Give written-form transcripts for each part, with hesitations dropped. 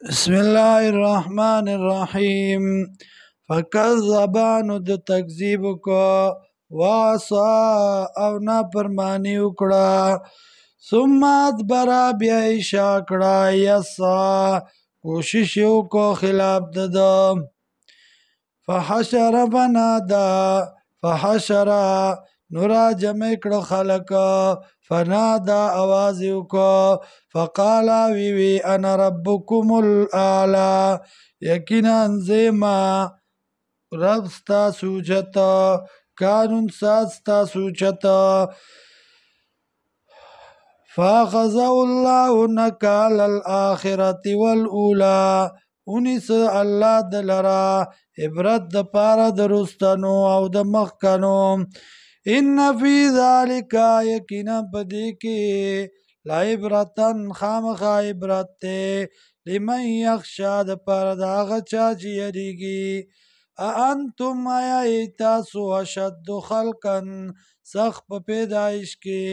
بسم الله الرحمن الرحیم فکذبانو د تکذیب کو وعصا او نافرمانی وکړه ثم ادبر بیا شاکړه یسا کوشش وکړو خلاف دده فحشر فنادا فحشر نورا جمع کړه خلق فنادا آواز وکړه فقال وی وی انا ربکم الاعلى یقینا زما رب ستاسو چتا قانون ساز ستاسو چتا فاخذه الله نکال الاخرة والاولى اونیس الله دلرا عبرت د پاره درستنو او د مخکنو ان فی ذالک یقینا پدې کې لا عبرتن خامخا عبرت ته لمن یخشا د پاره د هغه چا چې یریږي انتم آیا تاسو اشد خلقا سخت په پیدایش کې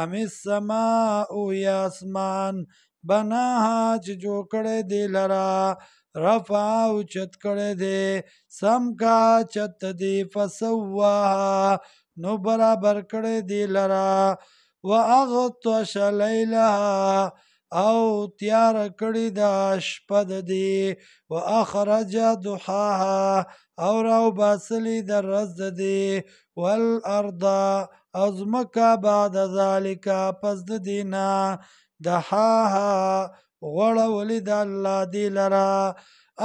ام السماء یا اسمان بناها چې جوړ کړی دی لرا رفع او چت کړی دی سم کا چت دی فسواها نو برابر کړی دی لرا واغطش لیلها او تیار کړی دا شپه د دی واخرج ضحاها او راو باسلی در رز د دی والارض ازمکا بعد ذالک پس د دینا دحاها غوړه ولید الله دی لرا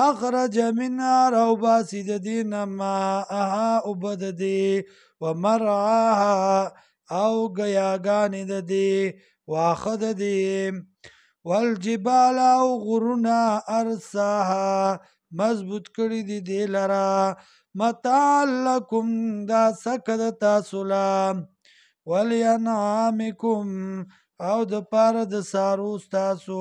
اخرج منها راو باسی د دینا ماءها اوبد دی ومرعاها او گیاگانی د دی واخد دی والجبال او غرونا ارساها مضبوط کړی دی لرا متاع لکم دا سکد تاسو لا ولینعامکم او د پاره د سارو تاسو